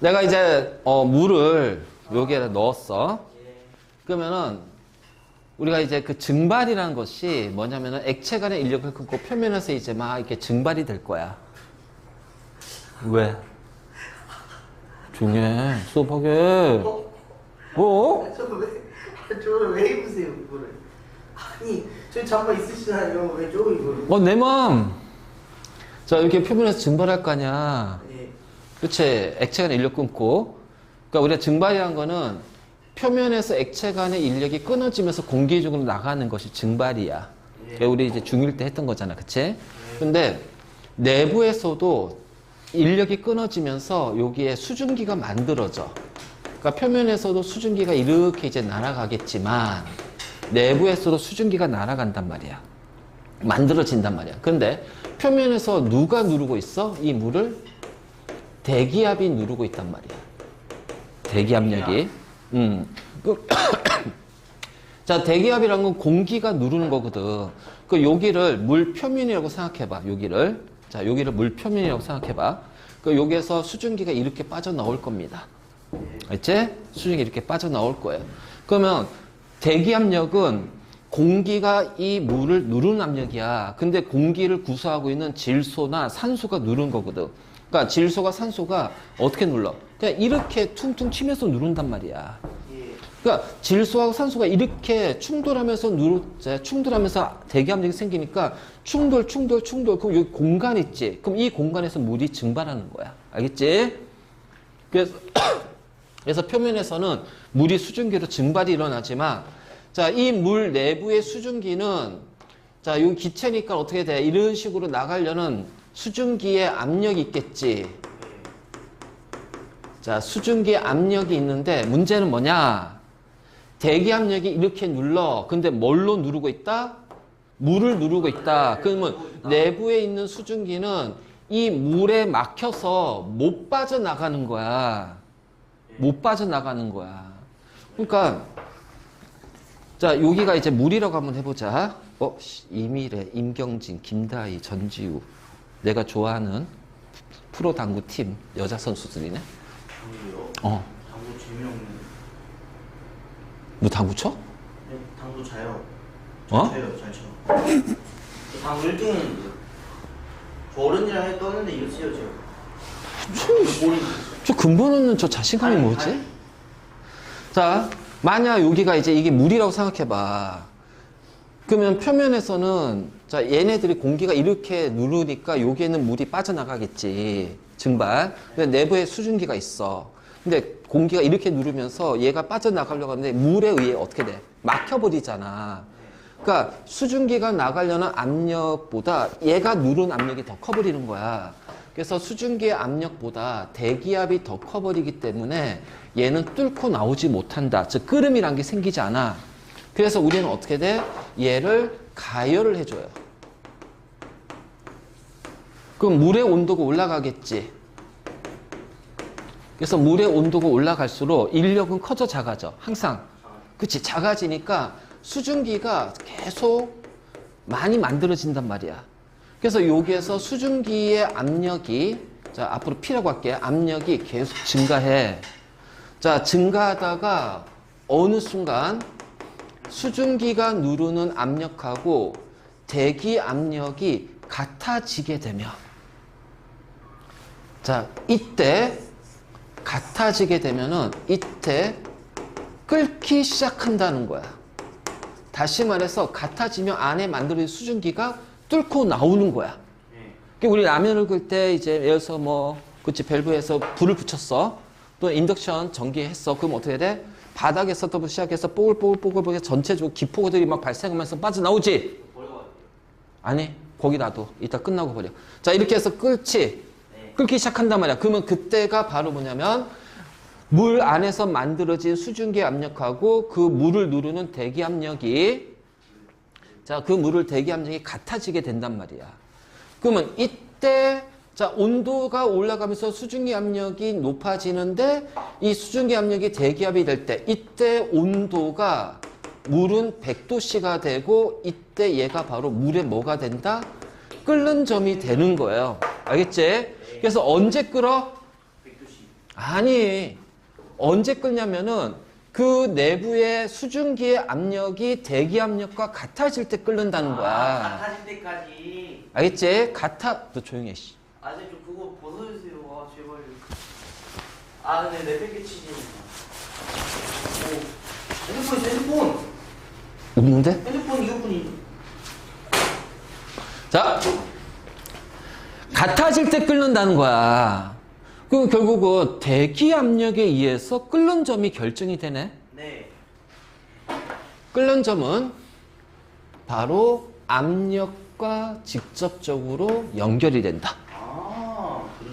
내가 이제 물을 여기에다 넣었어. 그러면은 우리가 이제 그 증발이라는 것이 뭐냐면은 액체 간의 인력을 끊고 표면에서 이제 막 이렇게 증발이 될 거야. 왜? 중요해. 수업하게. 뭐? 저를 왜 입으세요 이거를? 아니 저희 잠바 있으시나요? 왜 줘 이거를? 내 마음. 자, 이렇게 표면에서 증발할 거 아니야. 예. 그치. 액체 간의 인력 끊고. 그러니까 우리가 증발이라는 거는 표면에서 액체 간의 인력이 끊어지면서 공기 중으로 나가는 것이 증발이야. 그러니까 우리 이제 중1 때 했던 거잖아. 그치? 근데 내부에서도 인력이 끊어지면서 여기에 수증기가 만들어져. 그러니까 표면에서도 수증기가 이렇게 이제 날아가겠지만 내부에서도 수증기가 날아간단 말이야. 만들어진단 말이야. 근데 표면에서 누가 누르고 있어? 이 물을? 대기압이 누르고 있단 말이야. 대기압력이. 자, 대기압이란 건 공기가 누르는 거거든. 그 여기를 물 표면이라고 생각해봐. 여기를. 자, 여기를 물 표면이라고 생각해봐. 그 여기에서 수증기가 이렇게 빠져나올 겁니다. 알지? 수증기 이렇게 빠져나올 거예요. 그러면 대기압력은 공기가 이 물을 누르는 압력이야. 근데 공기를 구성하고 있는 질소나 산소가 누르는 거거든. 그러니까 질소가 산소가 어떻게 눌러? 그냥 이렇게 퉁퉁 치면서 누른단 말이야. 그러니까 질소하고 산소가 이렇게 충돌하면서 충돌하면서 대기압력이 생기니까 충돌. 그럼 여기 공간 있지? 그럼 이 공간에서 물이 증발하는 거야. 알겠지? 그래서 표면에서는 물이 수증기로 증발이 일어나지만, 자, 이 물 내부의 수증기는, 자, 여기 기체니까 어떻게 돼? 이런 식으로 나가려는 수증기의 압력이 있겠지. 자, 수증기의 압력이 있는데 문제는 뭐냐? 대기압력이 이렇게 눌러. 근데 뭘로 누르고 있다? 물을 누르고 있다. 그러면 내부에 있는 수증기는 이 물에 막혀서 못 빠져나가는 거야. 못 빠져나가는 거야. 그러니까 자, 여기가 이제 물이라고 한번 해보자. 이미래, 임경진, 김다희, 전지우. 내가 좋아하는 프로당구팀 여자 선수들이네. 당구요? 당구 재미없는. 너 당구 쳐? 네, 당구 잘요. 잘 쳐. 저 당구 1등했는데. 저 어른이랑 떴는데 이겼어요, 제가. 저 근본 없는 저 자신감이 뭐지? 자, 만약 여기가 이제 이게 물이라고 생각해봐. 그러면 표면에서는 자, 얘네들이 공기가 이렇게 누르니까 여기에는 물이 빠져나가겠지. 증발. 근데 내부에 수증기가 있어. 근데 공기가 이렇게 누르면서 얘가 빠져나가려고 하는데 물에 의해 어떻게 돼? 막혀버리잖아. 그러니까 수증기가 나가려는 압력보다 얘가 누른 압력이 더 커버리는 거야. 그래서 수증기의 압력보다 대기압이 더 커버리기 때문에 얘는 뚫고 나오지 못한다. 즉 끓음이란 게 생기지 않아. 그래서 우리는 어떻게 돼? 얘를 가열을 해줘요. 그럼 물의 온도가 올라가겠지. 그래서 물의 온도가 올라갈수록 인력은 커져 작아져. 항상. 그치? 작아지니까 수증기가 계속 많이 만들어진단 말이야. 그래서 여기에서 수증기의 압력이, 자, 앞으로 P라고 할게. 압력이 계속 증가해. 자, 증가하다가 어느 순간 수증기가 누르는 압력하고 대기 압력이 같아지게 되면, 자, 이때 같아지게 되면은 이때 끓기 시작한다는 거야. 다시 말해서 같아지면 안에 만들어진 수증기가 뚫고 나오는 거야. 그러니까 우리 라면을 끓일 때 이제 예를 들어서 뭐 그치 밸브에서 불을 붙였어. 또 인덕션 전기했어. 그럼 어떻게 돼? 바닥에서부터 시작해서 뽀글뽀글뽀글뽀글 전체적으로 기포들이 막 발생하면서 빠져나오지? 아니, 거기 놔둬. 이따 끝나고 버려. 자, 이렇게 해서 끓기 시작한단 말이야. 그러면 그때가 바로 뭐냐면 물 안에서 만들어진 수증기 압력하고 그 물을 누르는 대기 압력이, 자, 그 물을 대기 압력이 같아지게 된단 말이야. 그러면 이때 자, 온도가 올라가면서 수증기 압력이 높아지는데 이 수증기 압력이 대기압이 될 때 이때 온도가 물은 100도씨가 되고 이때 얘가 바로 물에 뭐가 된다? 끓는 점이 되는 거예요. 알겠지? 그래서 언제 끓어? 100도씨. 아니, 언제 끓냐면은 그 내부의 수증기의 압력이 대기 압력과 같아질 때 끓는다는 거야. 같아질 때까지. 알겠지? 너 조용히 해, 씨. 아니 좀 그거 벗어주세요. 아 제발. 아 근데 내 뺑개치지. 오. 핸드폰 있어 핸드폰. 없는데? 핸드폰 이어폰이. 자, 같아질 때 끓는다는 거야. 그럼 결국은 대기 압력에 의해서 끓는 점이 결정이 되네. 네. 끓는 점은 바로 압력과 직접적으로 연결이 된다. 아 그래.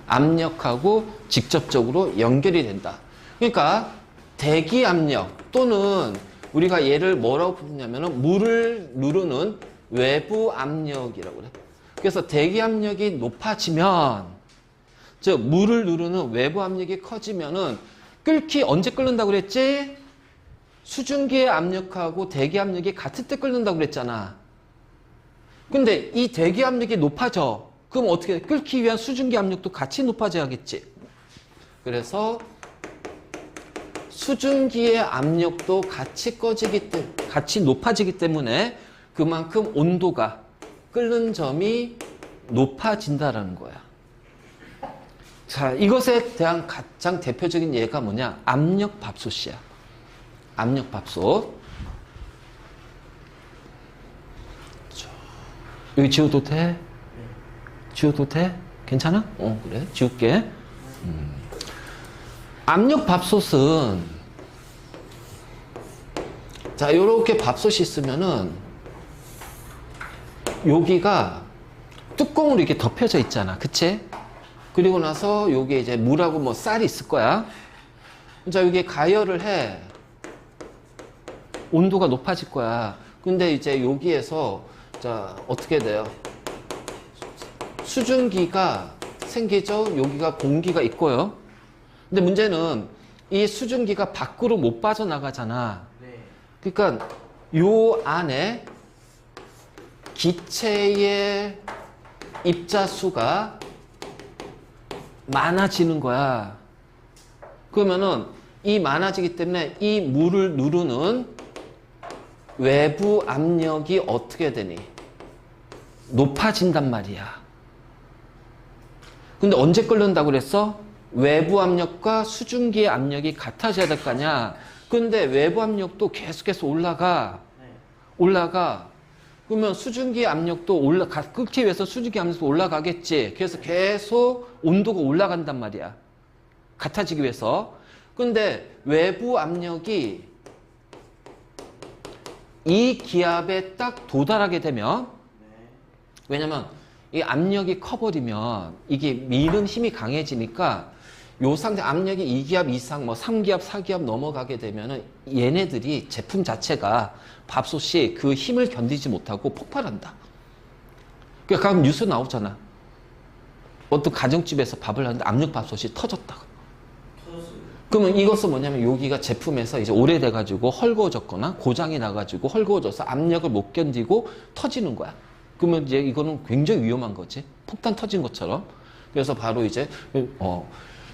압력하고 직접적으로 연결이 된다. 그러니까 대기 압력 또는 우리가 얘를 뭐라고 부르냐면은 물을 누르는 외부 압력이라고 그래. 그래서 대기 압력이 높아지면, 즉 물을 누르는 외부 압력이 커지면은 언제 끓는다고 그랬지? 수증기의 압력하고 대기 압력이 같을 때 끓는다고 그랬잖아. 근데 이 대기 압력이 높아져. 그럼 어떻게 돼? 끓기 위한 수증기 압력도 같이 높아져야겠지. 그래서 수증기의 압력도 같이 높아지기 때문에 그만큼 온도가 끓는 점이 높아진다라는 거야. 자, 이것에 대한 가장 대표적인 예가 뭐냐? 압력밥솥이야. 압력밥솥. 여기 지워도 돼? 지워도 돼? 괜찮아? 그래. 지울게. 압력밥솥은, 자, 요렇게 밥솥이 있으면은 여기가 뚜껑으로 이렇게 덮여져 있잖아. 그치? 그리고 나서 여기에 이제 물하고 뭐 쌀이 있을 거야. 자, 여기 가열을 해. 온도가 높아질 거야. 근데 이제 여기에서, 자, 어떻게 돼요? 수증기가 생기죠? 여기가 공기가 있고요. 근데 문제는 이 수증기가 밖으로 못 빠져나가잖아. 네. 그러니까 요 안에 기체의 입자수가 많아지는 거야. 그러면은 이 많아지기 때문에 이 물을 누르는 외부 압력이 어떻게 되니? 높아진단 말이야. 근데 언제 끓는다고 그랬어? 외부 압력과 수증기의 압력이 같아져야 될 거 아니야. 근데 외부 압력도 계속해서 올라가. 그러면 수증기 압력도 끓기 위해서 수증기 압력도 올라가겠지. 그래서 계속 온도가 올라간단 말이야. 같아지기 위해서. 근데 외부 압력이 이 기압에 딱 도달하게 되면, 왜냐면 이 압력이 커버리면 이게 미는 힘이 강해지니까 요 상태 압력이 2기압 이상 뭐 3기압, 4기압 넘어가게 되면은 얘네들이 제품 자체가 밥솥이 그 힘을 견디지 못하고 폭발한다. 그러니까 가끔 뉴스 나오잖아. 어떤 가정집에서 밥을 하는데 압력밥솥이 터졌다고. 그러면 이것은 뭐냐면 여기가 제품에서 이제 오래돼가지고 헐거워졌거나 고장이 나가지고 헐거워져서 압력을 못 견디고 터지는 거야. 그러면 이제 이거는 굉장히 위험한 거지. 폭탄 터진 것처럼. 그래서 바로 이제,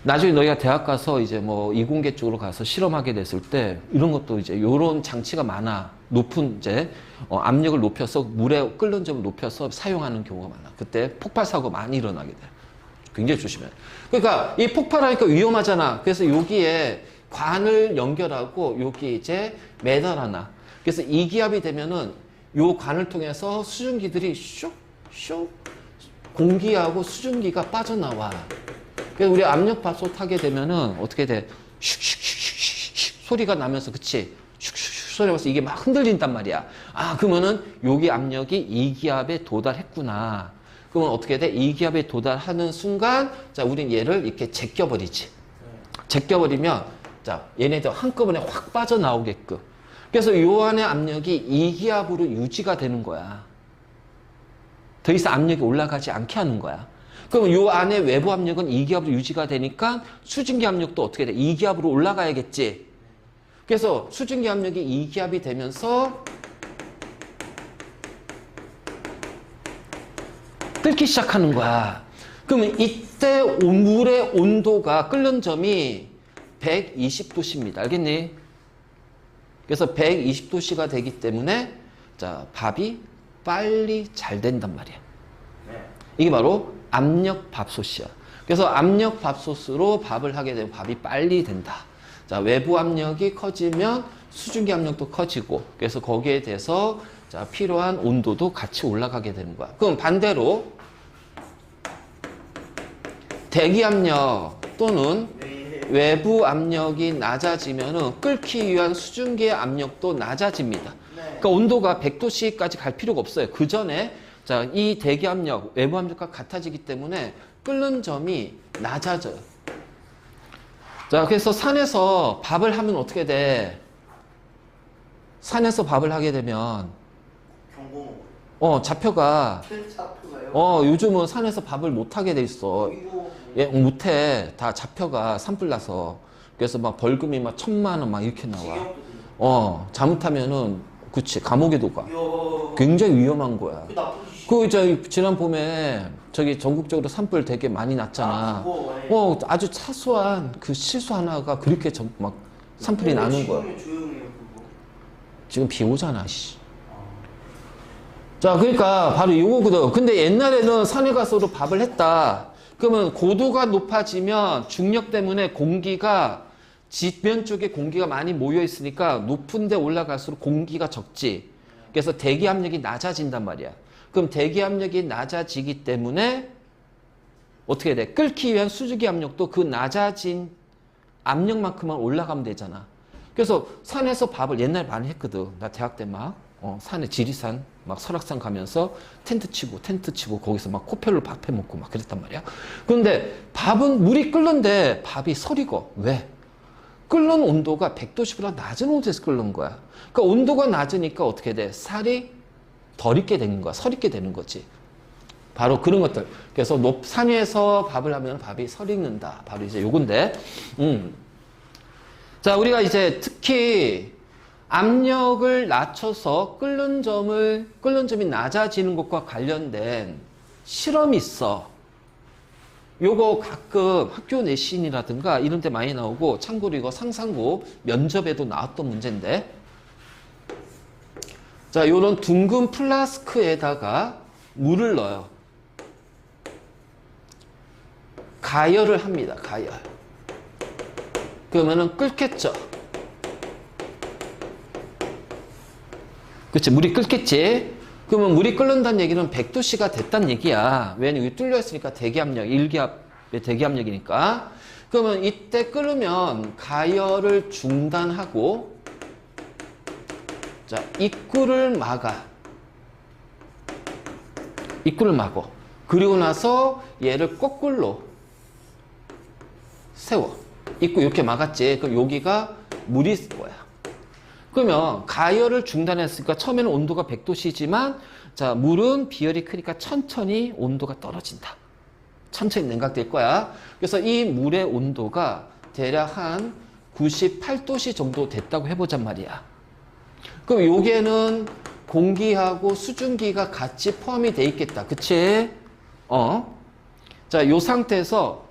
나중에 너희가 대학 가서 이제 뭐 이공계 쪽으로 가서 실험하게 됐을 때 이런 것도 이제 요런 장치가 많아. 높은 이제, 압력을 높여서 물에 끓는 점을 높여서 사용하는 경우가 많아. 그때 폭발 사고 많이 일어나게 돼. 굉장히 조심해. 그러니까 이 폭발하니까 위험하잖아. 그래서 여기에 관을 연결하고 여기 이제 매달아놔. 그래서 이 기압이 되면은 요 관을 통해서 수증기들이 슉슉 공기하고 수증기가 빠져나와. 그래서 우리 압력밥솥 하게 되면은 어떻게 돼? 슉슉슉슉슉 소리가 나면서 그치? 슉슉슉 소리가 나면서 이게 막 흔들린단 말이야. 아, 그러면은 여기 압력이 2기압에 도달했구나. 그러면 어떻게 돼? 2기압에 도달하는 순간, 자, 우린 얘를 이렇게 제껴버리지. 제껴버리면, 자, 얘네들 한꺼번에 확 빠져나오게끔. 그래서 요 안에 압력이 2기압으로 유지가 되는 거야. 더 이상 압력이 올라가지 않게 하는 거야. 그럼 요 안에 외부 압력은 2기압으로 유지가 되니까 수증기 압력도 어떻게 돼? 2기압으로 올라가야겠지. 그래서 수증기 압력이 2기압이 되면서 끓기 시작하는 거야. 그러면 이때 물의 온도가 끓는 점이 120도씨입니다. 알겠니? 그래서 120도씨가 되기 때문에 자, 밥이 빨리 잘 된단 말이야. 네. 이게 바로 압력 밥솥이야. 그래서 압력 밥솥으로 밥을 하게 되면 밥이 빨리 된다. 자, 외부 압력이 커지면 수증기 압력도 커지고, 그래서 거기에 대해서 자, 필요한 온도도 같이 올라가게 되는 거야. 그럼 반대로 대기 압력 또는 네. 외부 압력이 낮아지면은 끓기 위한 수증기의 압력도 낮아집니다. 네. 그러니까 온도가 100도씨까지 갈 필요가 없어요. 그 전에 자, 이 대기 압력, 외부 압력과 같아지기 때문에 끓는 점이 낮아져요. 자, 그래서 산에서 밥을 하면 어떻게 돼? 산에서 밥을 하게 되면 경고. 잡혀가. 잡혀가요. 요즘은 산에서 밥을 못 하게 돼 있어. 이거 예, 못해. 다 잡혀가. 산불 나서. 그래서 막 벌금이 막 1,000만 원 막 이렇게 나와. 징역도 잘못하면은 그치, 감옥에도 가. 이야. 굉장히 위험한 거야. 그 나쁜 짓이. 지난 봄에 저기 전국적으로 산불 되게 많이 났잖아. 그거, 네. 아주 사소한 그 실수 하나가 그렇게 막 산불이 나는 거야. 지금은 조용해요 그거. 지금 비 오잖아, 씨. 아. 자, 그러니까 바로 요거거든. 근데 옛날에는 산에 가서도 밥을 했다. 그러면 고도가 높아지면 중력 때문에 공기가 지면 쪽에 공기가 많이 모여 있으니까 높은 데 올라갈수록 공기가 적지. 그래서 대기 압력이 낮아진단 말이야. 그럼 대기 압력이 낮아지기 때문에 어떻게 돼? 끓기 위한 수증기 압력도 그 낮아진 압력만큼만 올라가면 되잖아. 그래서 산에서 밥을 옛날에 많이 했거든. 나 대학 때 막 산에 지리산 막 설악산 가면서 텐트 치고 거기서 막 코펠로 밥 해 먹고 막 그랬단 말이야. 그런데 밥은 물이 끓는데 밥이 설익어. 왜? 끓는 온도가 100도씨보다 낮은 온도에서 끓는 거야. 그러니까 온도가 낮으니까 어떻게 돼? 살이 덜 익게 되는 거야. 설 익게 되는 거지. 바로 그런 것들. 그래서 산 위에서 밥을 하면 밥이 설 익는다. 바로 이제 요건데. 자, 우리가 이제 특히 압력을 낮춰서 끓는 점이 낮아지는 것과 관련된 실험이 있어. 요거 가끔 학교 내신이라든가 이런 데 많이 나오고, 참고로 이거 상상고 면접에도 나왔던 문제인데, 자, 요런 둥근 플라스크에다가 물을 넣어요. 가열을 합니다. 가열. 그러면은 끓겠죠. 그치, 물이 끓겠지. 그러면 물이 끓는다는 얘기는 100도씨가 됐다는 얘기야. 왜냐면 여기 뚫려 있으니까 대기압력, 일기압의 대기압력이니까. 그러면 이때 끓으면 가열을 중단하고, 자, 입구를 막아. 입구를 막어. 그리고 나서 얘를 거꾸로 세워. 입구 이렇게 막았지. 그럼 여기가 물이 있을 거야. 그러면 가열을 중단했으니까 처음에는 온도가 100도씨지만 자, 물은 비열이 크니까 천천히 온도가 떨어진다. 천천히 냉각될 거야. 그래서 이 물의 온도가 대략 한 98도씨 정도 됐다고 해보잔 말이야. 그럼 여기에는 공기하고 수증기가 같이 포함이 돼 있겠다. 그치? 자, 요 상태에서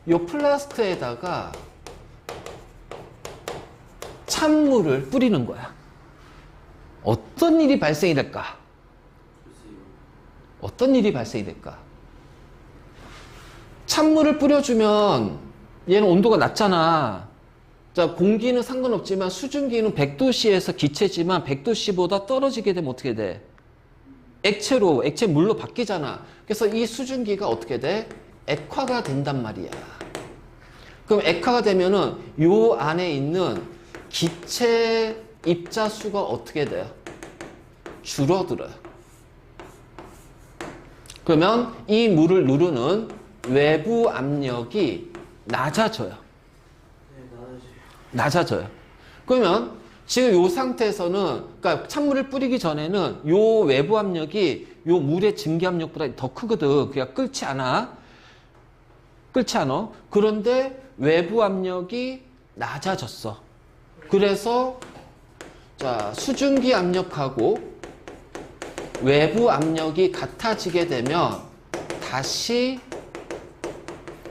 요 플라스트에다가 찬물을 뿌리는 거야. 어떤 일이 발생이 될까? 어떤 일이 발생이 될까? 찬물을 뿌려주면 얘는 온도가 낮잖아. 자, 공기는 상관없지만 수증기는 100도씨에서 기체지만 100도씨보다 떨어지게 되면 어떻게 돼? 액체 물로 바뀌잖아. 그래서 이 수증기가 어떻게 돼? 액화가 된단 말이야. 그럼 액화가 되면은 요 안에 있는 기체 입자수가 어떻게 돼요? 줄어들어요. 그러면 이 물을 누르는 외부 압력이 낮아져요. 낮아져요. 그러면 지금 요 상태에서는, 그러니까 찬물을 뿌리기 전에는 요 외부 압력이 요 물의 증기 압력보다 더 크거든. 그러니까 끓지 않아. 그런데 외부 압력이 낮아졌어. 그래서 자, 수증기 압력하고 외부 압력이 같아지게 되면 다시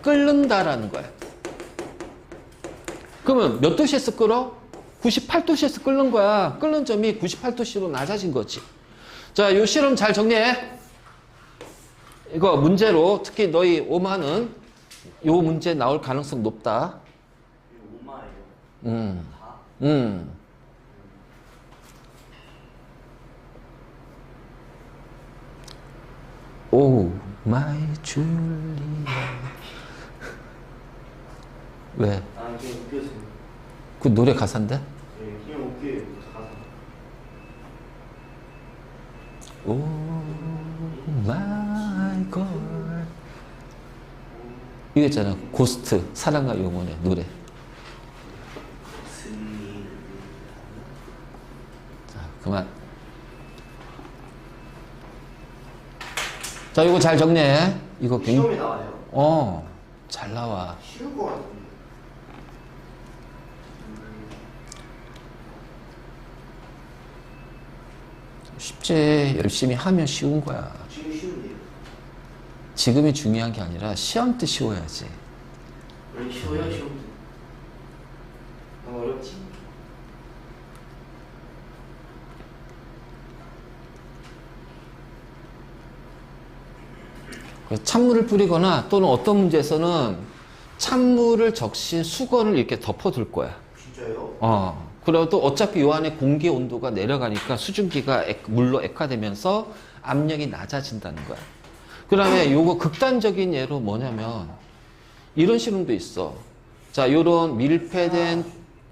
끓는다라는 거야. 그러면 몇 도씨에서 끓어? 98도씨에서 끓는 거야. 끓는 점이 98도씨로 낮아진 거지. 자, 요 실험 잘 정리해. 이거 문제로 특히 너희 오마는 요 문제 나올 가능성 높다. 이거 오마예요. 다? 오 마이 줄리아. 왜? 아, 그냥 웃겨서요. 그 노래 가사인데? 네, 그냥 웃겨요. 가사. 오 마이 걸. 이거 있잖아. 고스트 사랑과 영혼의 노래. 자, 그만. 자, 이거 잘 정리해. 이거 시험에 나와요. 잘 나와. 쉬울 것 같은데. 쉽지. 열심히 하면 쉬운 거야. 지금 쉬운데요. 지금이 중요한 게 아니라 시험 때 쉬워야지. 원래 쉬워요, 쉬운데. 너무 어렵지? 찬물을 뿌리거나 또는 어떤 문제에서는 찬물을 적신 수건을 이렇게 덮어둘 거야. 진짜요? 그래도 어차피 요 안에 공기 온도가 내려가니까 수증기가 물로 액화되면서 압력이 낮아진다는 거야. 그 다음에 요거 극단적인 예로 뭐냐면 이런 실험도 있어. 자, 요런 밀폐된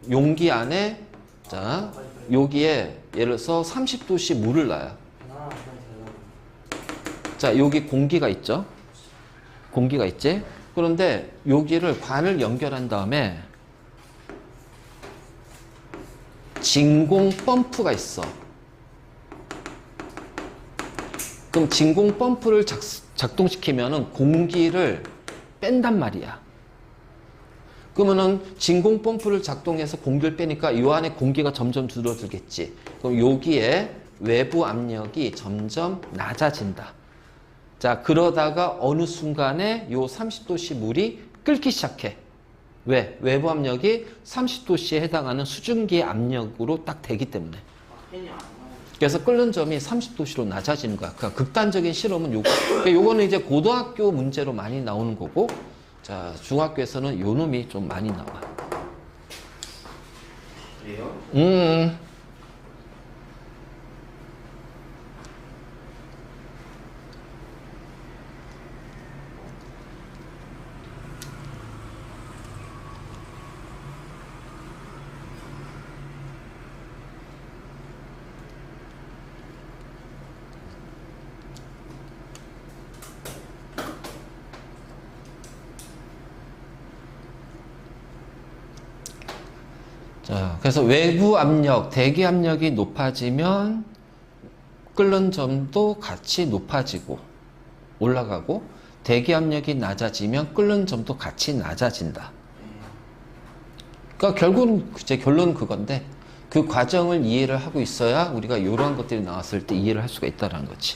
용기 안에 자, 여기에 예를 들어서 30도씨 물을 놔요. 자, 여기 공기가 있죠? 공기가 있지? 그런데 여기를 관을 연결한 다음에 진공 펌프가 있어. 그럼 진공 펌프를 작동시키면은 공기를 뺀단 말이야. 그러면은 진공 펌프를 작동해서 공기를 빼니까 이 안에 공기가 점점 줄어들겠지. 그럼 여기에 외부 압력이 점점 낮아진다. 자, 그러다가 어느 순간에 요 30도씨 물이 끓기 시작해. 왜? 외부 압력이 30도씨에 해당하는 수증기의 압력으로 딱 되기 때문에. 팬이 안 나와요. 그래서 끓는 점이 30도씨로 낮아지는 거야. 그러니까 극단적인 실험은 요거. 그러니까 요거는 이제 고등학교 문제로 많이 나오는 거고, 자, 중학교에서는 요 놈이 좀 많이 나와. 그래요? 자, 그래서 외부 압력, 대기 압력이 높아지면 끓는 점도 같이 높아지고 올라가고, 대기 압력이 낮아지면 끓는 점도 같이 낮아진다. 그러니까 결국은 이제 결론은 그건데, 그 과정을 이해를 하고 있어야 우리가 이러한 것들이 나왔을 때 이해를 할 수가 있다는 거지.